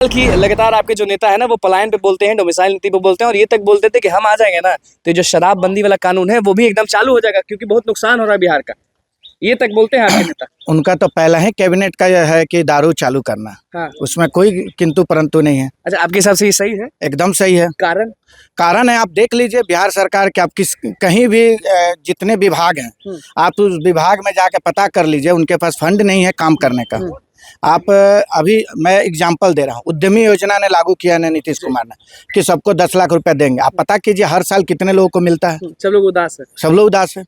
कि लगातार आपके जो नेता है ना वो पलायन पे बोलते हैं, डोमिसाइल नीति पे बोलते हैं और ये तक बोलते थे कि हम आ जाएंगे ना तो जो शराबबंदी वाला कानून है वो भी एकदम चालू हो जाएगा क्योंकि बहुत नुकसान हो रहा है बिहार का। ये तक बोलते हैं आपके नेता। उनका तो पहला ही कैबिनेट का यह है कि दारू चालू करना। हाँ। उसमें कोई किंतु परंतु नहीं है। अच्छा, आपके हिसाब से ये सही है? एकदम सही है। कारण है, आप देख लीजिए बिहार सरकार के, आप कहीं भी जितने विभाग हैं आप उस विभाग में जाके पता कर लीजिए, उनके पास फंड नहीं है काम करने का। आप अभी मैं एग्जांपल दे रहा हूँ, उद्यमी योजना ने लागू किया है नीतीश कुमार ने कि सबको 10 लाख रुपया देंगे। आप पता कीजिए हर साल कितने लोगों को मिलता है। सब लोग उदास है। सब लोग उदास है।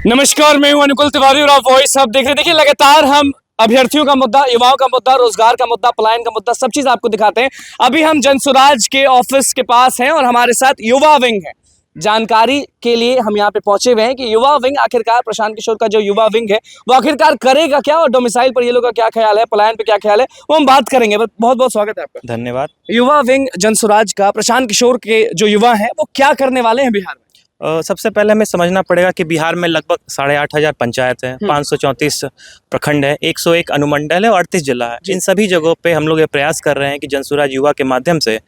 नमस्कार, मैं हूं अनुकुल तिवारी और आप वॉइस अब देख रहे हैं। देखिए, लगातार हम अभ्यर्थियों का मुद्दा, युवाओं का मुद्दा, रोजगार का मुद्दा, पलायन का मुद्दा, सब चीज आपको दिखाते हैं। अभी हम जनसुराज के ऑफिस के पास हैं और हमारे साथ युवा विंग है। जानकारी के लिए हम यहाँ पे पहुंचे हुए हैं कि युवा विंग आखिरकार प्रशांत किशोर का जो युवा विंग है वो आखिरकार करेगा क्या और डोमिसाइल पर ये लोग का क्या ख्याल है, पलायन पे क्या ख्याल है, वो हम बात करेंगे। बहुत बहुत स्वागत है आपका। धन्यवाद। युवा विंग जनसुराज का प्रशांत किशोर के जो युवा हैं वो क्या करने वाले हैं बिहार में? सबसे पहले हमें समझना पड़ेगा कि बिहार में लगभग 8,500 पंचायत है, 534 प्रखंड है, 101 अनुमंडल है और 38 जिला है। इन सभी जगहों पे हम लोग ये प्रयास कर रहे हैं कि जनसुराज युवा के माध्यम से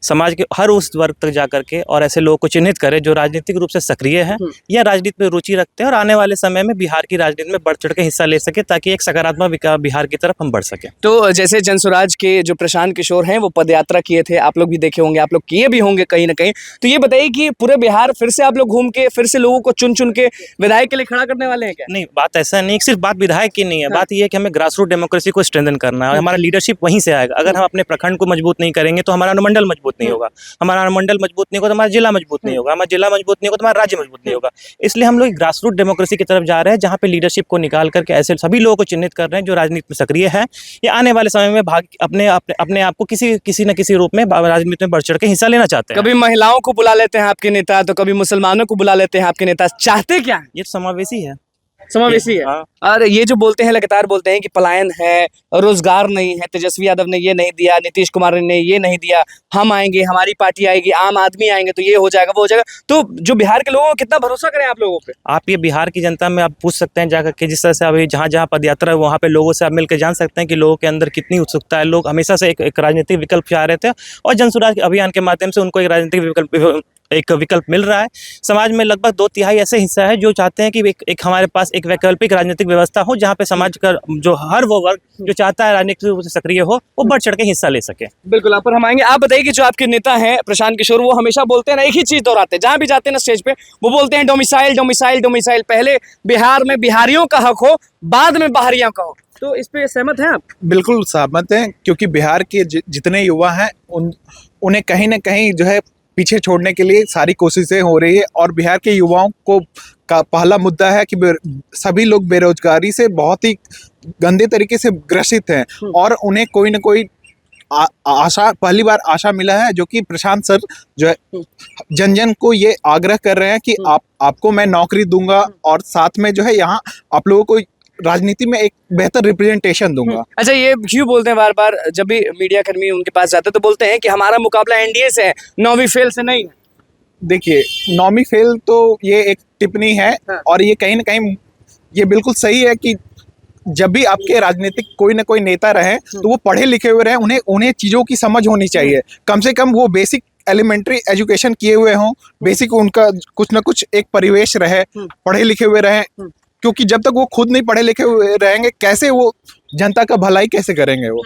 समाज के हर उस वर्ग तक जा करके और ऐसे लोगों को चिन्हित करें जो राजनीतिक रूप से सक्रिय हैं या राजनीति में रुचि रखते हैं और आने वाले समय में बिहार की राजनीति में बढ़ चढ़ के हिस्सा ले सके ताकि एक सकारात्मक विकास बिहार की तरफ हम बढ़ सकें। तो जैसे जनसुराज के जो प्रशांत किशोर हैं वो पदयात्रा किए थे, आप लोग भी देखे होंगे, आप लोग किए भी होंगे कहीं ना कहीं। तो ये बताइए कि पूरे बिहार फिर से आप लोग घूम के फिर से लोगों को चुन चुन के विधायक के लिए खड़ा करने वाले हैं क्या? नहीं, बात ऐसा नहीं, सिर्फ बात विधायक की नहीं है। बात ये है कि हमें ग्रास रूट डेमोक्रेसी को स्ट्रेंथन करना है। हमारा लीडरशिप वहीं से आएगा। अगर हम अपने प्रखंड को मजबूत नहीं करेंगे तो हमारा अनुमंडल मजबूत नहीं होगा, हमारा अनुमंडल मजबूत नहीं होगा तो हमारा जिला मजबूत नहीं होगा, हमारा जिला मजबूत नहीं होगा तो हमारा राज्य मजबूत नहीं होगा। इसलिए हम लोग ग्रास रूट डेमोक्रेसी की तरफ जा रहे हैं जहाँ पे लीडरशिप को निकाल करके ऐसे सभी लोगों को चिन्हित कर रहे हैं जो राजनीति में सक्रिय है या आने वाले समय में अपने आप को किसी न किसी रूप में राजनीति में बढ़ चढ़ के हिस्सा लेना चाहते हैं। कभी महिलाओं को बुला लेते हैं आपके नेता, तो कभी मुसलमानों को बुला लेते हैं आपके नेता। चाहते क्या है? ये समावेशी है। समावेशी है। हाँ। और ये जो बोलते हैं, लगातार बोलते हैं कि पलायन है, रोजगार नहीं है, तेजस्वी यादव ने ये नहीं दिया, नीतीश कुमार ने ये नहीं दिया, हम आएंगे, हमारी पार्टी आएगी, आम आदमी आएंगे तो ये हो जाएगा, वो हो जाएगा। तो जो बिहार के लोगों को कितना भरोसा करें आप लोगों पे? आप ये बिहार की जनता में आप पूछ सकते हैं जाकर के, जिस तरह से अभी जहाँ जहाँ पदयात्रा है वहाँ पे लोगों से आप मिलकर जान सकते हैं कि लोगों के अंदर कितनी उत्सुकता है। लोग हमेशा से एक राजनीतिक विकल्प चाह रहे थे और जनसुराज अभियान के माध्यम से उनको एक राजनीतिक विकल्प मिल रहा है। समाज में लगभग 2/3 ऐसे हिस्सा है जो चाहते हैं कि एक हमारे पास एक वैकल्पिक राजनीतिक व्यवस्था हो जहाँ पे समाज का जो हर वो वर्ग जो चाहता है राजनीतिक रूप से सक्रिय हो वो बढ़ चढ़ के हिस्सा ले सके। बिल्कुल, आप पर हम आएंगे। आप बताइए कि जो आपके नेता हैं प्रशांत किशोर, वो हमेशा बोलते हैं ना, एक ही चीज दोहराते हैं जहाँ भी जाते हैं ना स्टेज पे, वो बोलते हैं डोमिसाइल डोमिसाइल डोमिसाइल। पहले बिहार में बिहारियों का हक हो, बाद में बाहरियों का हो। तो इस पे सहमत हैं आप? बिल्कुल सहमत हैं, क्योंकि बिहार के जितने युवा हैं उन्हें कहीं ना कहीं जो है पीछे छोड़ने के लिए सारी कोशिशें हो रही है। और बिहार के युवाओं को का पहला मुद्दा है कि सभी लोग बेरोजगारी से बहुत ही गंदे तरीके से ग्रसित हैं और उन्हें कोई ना कोई आशा, पहली बार आशा मिला है, जो कि प्रशांत सर जो है जन जन को ये आग्रह कर रहे हैं कि आपको मैं नौकरी दूंगा और साथ में जो है यहाँ आप लोगों को राजनीति में एक बेहतर रिप्रेजेंटेशन दूंगा। अच्छा, ये क्यों बोलते हैं बार बार? जब भी मीडिया कर्मी उनके पास जाते हैं तो बोलते हैं कि हमारा मुकाबला एनडीए से है, 9वीं फेल से नहीं है। देखिए, 9वीं फेल तो ये एक टिप्पणी है। हाँ। और ये कहीं ना कहीं ये बिल्कुल सही है कि जब भी आपके राजनीतिक कोई ना कोई नेता रहे तो वो पढ़े लिखे हुए रहे, उन्हें चीजों की समझ होनी चाहिए। कम से कम वो बेसिक एलिमेंट्री एजुकेशन किए हुए हों, बेसिक उनका कुछ ना कुछ एक परिवेश रहे, पढ़े लिखे हुए रहे। क्योंकि जब तक वो खुद नहीं पढ़े लिखे हुए रहेंगे कैसे वो जनता का भलाई कैसे करेंगे वो।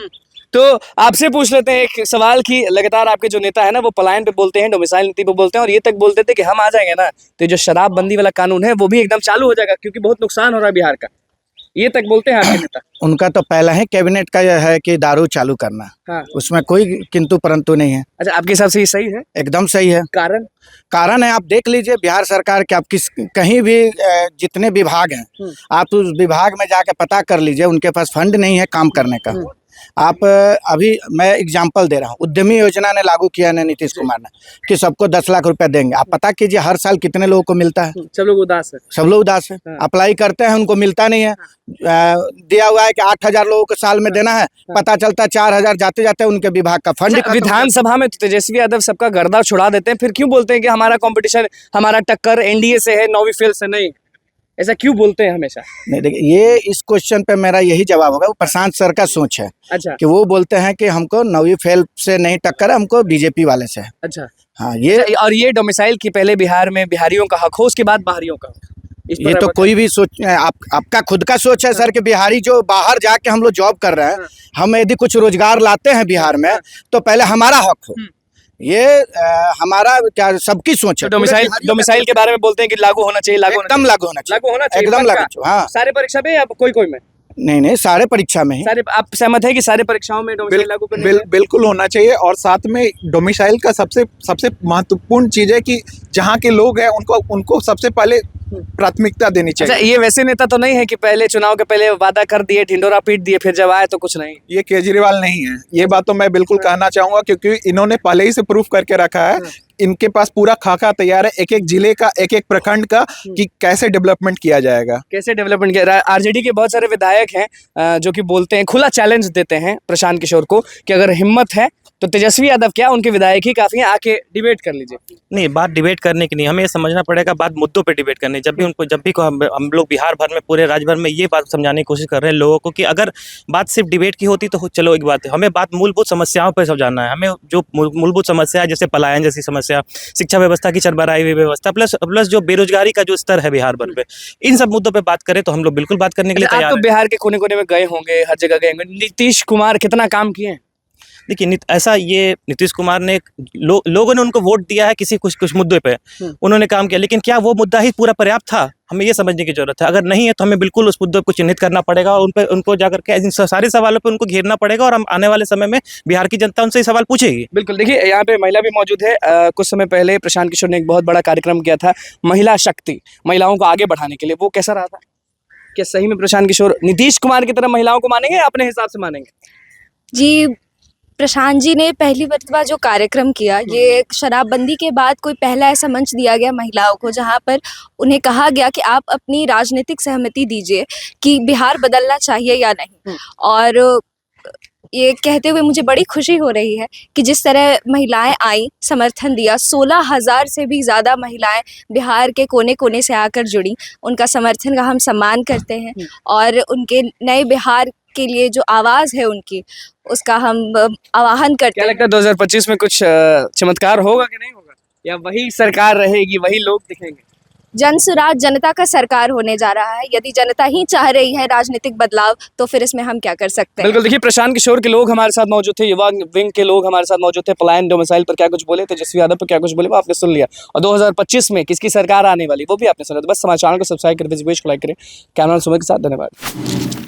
तो आपसे पूछ लेते हैं एक सवाल कि लगातार आपके जो नेता है ना वो पलायन पे बोलते हैं, डोमिसाइल नीति पे बोलते हैं और ये तक बोलते थे कि हम आ जाएंगे ना तो जो शराबबंदी वाला कानून है वो भी एकदम चालू हो जाएगा क्योंकि बहुत नुकसान हो रहा है बिहार का। ये तक बोलते हैं आपके नेता। उनका तो पहला ही कैबिनेट का यह है कि दारू चालू करना। हाँ। उसमें कोई किंतु परंतु नहीं है। अच्छा, आपके हिसाब से ये सही है? एकदम सही है। कारण है, आप देख लीजिए बिहार सरकार के, आप कहीं भी जितने विभाग हैं आप उस विभाग में जाके पता कर लीजिए, उनके पास फंड नहीं है काम करने का। आप अभी मैं एग्जांपल दे रहा हूँ, उद्यमी योजना ने लागू किया है नीतीश कुमार ने कि सबको 10 लाख रुपया देंगे। आप पता कीजिए हर साल कितने लोगों को मिलता है। सब लोग उदास है। सब लोग उदास है। अप्लाई करते हैं, उनको मिलता नहीं है। दिया हुआ है कि 8,000 लोगों को साल में देना है, पता चलता है 4,000 जाते जाते उनके विभाग का फंड। विधानसभा में तो तेजस्वी यादव सबका गर्दा छुड़ा देते हैं, फिर क्यों बोलते हैं कि हमारा कंपटीशन, हमारा टक्कर एनडीए से है, 9वीं फेल से नहीं? ऐसा क्यों बोलते हैं हमेशा? नहीं देखिए, ये इस क्वेश्चन पे मेरा यही जवाब होगा, वो प्रशांत सर का सोच है अच्छा कि वो बोलते हैं कि हमको नवी फेल से नहीं टक्कर है, हमको बीजेपी वाले से है। अच्छा। हाँ, ये और ये डोमिसाइल की पहले बिहार में बिहारियों का हक हो, उसके बाद बाहरियों का हक। इस पर ये तो आप- कोई भी सोच, आपका खुद का सोच है सर कि बिहारी जो बाहर जाके हम लोग जॉब कर रहे हैं, हम यदि कुछ रोजगार लाते हैं बिहार में तो पहले हमारा हक हो। ये हमारा क्या सबकी सोच तो है। डोमिसाइल के बारे में बोलते हैं कि लागू होना चाहिए, लागू होना एकदम लागू होना चाहिए, लागू होना चाहिए, एकदम पक्का? लागू चाहिए। हाँ, सारे परीक्षा में या कोई में? नहीं सारे परीक्षा में ही। सारे आप सहमत है कि सारे परीक्षाओं में डोमिसाइल लागू करना चाहिए? बिल्कुल होना चाहिए। और साथ में डोमिसाइल का सबसे महत्वपूर्ण चीज है कि जहाँ के लोग हैं उनको सबसे पहले प्राथमिकता देनी अच्छा, चाहिए। ये वैसे नेता तो नहीं है कि पहले चुनाव के पहले वादा कर दिए, ढिंडोरा पीट दिए, फिर जब आए तो कुछ नहीं? ये केजरीवाल नहीं है, ये बात तो मैं बिल्कुल कहना चाहूंगा, क्योंकि इन्होंने पहले ही से प्रूफ करके रखा है। इनके पास पूरा खाका तैयार है, एक एक जिले का, एक एक प्रखंड का, कि कैसे डेवलपमेंट किया जाएगा। कैसे डेवलपमेंट किया? आरजेडी के बहुत सारे विधायक हैं जो कि बोलते हैं, खुला चैलेंज देते हैं प्रशांत किशोर को कि अगर हिम्मत है तो तेजस्वी यादव क्या, उनके विधायक ही काफी हैं, आके डिबेट कर लीजिए। नहीं, बात डिबेट करने की नहीं, हमें ये समझना पड़ेगा बात मुद्दों पे डिबेट करनी। जब भी हम लोग बिहार भर में, पूरे राज्य भर में ये बात समझाने की कोशिश कर रहे हैं लोगों को कि अगर बात सिर्फ डिबेट की होती तो चलो एक बात है, हमें बात मूलभूत समस्याओं पर समझाना है। हमें जो मूलभूत समस्या है, जैसे पलायन जैसी समस्या, शिक्षा व्यवस्था की चरमराई हुई व्यवस्था, प्लस जो बेरोजगारी का जो स्तर है बिहार भर पे, इन सब मुद्दों पे बात करें तो हम लोग बिल्कुल बात करने के लिए आप तैयार तो हैं। बिहार के कोने कोने में गए होंगे, हर जगह गए होंगे, नीतीश कुमार कितना काम किए हैं? देखिए, ऐसा ये नीतीश कुमार ने लोगों ने उनको वोट दिया है किसी कुछ मुद्दे पे, उन्होंने काम किया, लेकिन क्या वो मुद्दा ही पूरा पर्याप्त था? हमें ये समझने की जरूरत है। अगर नहीं है तो हमें बिल्कुल उस मुद्दे को चिन्हित करना पड़ेगा और उनको जाकर के इन सारे सवालों पे उनको घेरना पड़ेगा, और हम आने वाले समय में बिहार की जनता उनसे सवाल पूछेगी। बिल्कुल। देखिए, यहाँ पे महिला भी मौजूद है। कुछ समय पहले प्रशांत किशोर ने एक बहुत बड़ा कार्यक्रम किया था, महिला शक्ति, महिलाओं को आगे बढ़ाने के लिए। वो कैसा रहा था? क्या सही में प्रशांत किशोर नीतीश कुमार की तरह महिलाओं को मानेंगे या अपने हिसाब से मानेंगे? जी, प्रशांत जी ने पहली मर्तबा जो कार्यक्रम किया, ये शराबबंदी के बाद कोई पहला ऐसा मंच दिया गया महिलाओं को जहां पर उन्हें कहा गया कि आप अपनी राजनीतिक सहमति दीजिए कि बिहार बदलना चाहिए या नहीं। और ये कहते हुए मुझे बड़ी खुशी हो रही है कि जिस तरह महिलाएं आई, समर्थन दिया, 16,000 से भी ज़्यादा महिलाएं बिहार के कोने कोने से आकर जुड़ी। उनका समर्थन का हम सम्मान करते हैं और उनके नए बिहार के लिए जो आवाज़ है उनकी, उसका हम आवाहन करते क्या हैं। लगता है 2025 में कुछ चमत्कार होगा कि नहीं होगा, या वही सरकार रहेगी, वही लोग दिखेंगे? जनसुराज जनता का सरकार होने जा रहा है। यदि जनता ही चाह रही है राजनीतिक बदलाव, तो फिर इसमें हम क्या कर सकते हैं? बिल्कुल। देखिए, प्रशांत किशोर के लोग हमारे साथ मौजूद थे, युवा विंग के लोग हमारे साथ मौजूद थे। पलायन डोमिसाइल पर क्या कुछ बोले, तेजस्वी यादव पर क्या कुछ बोले, वो आपने सुन लिया। और 2025 में किसकी सरकार आने वाली वो भी आपने सुना। तो बस समाचार को सब्सक्राइब कर दीजिए, को लाइक करें। कैमरा सुमित के साथ, धन्यवाद।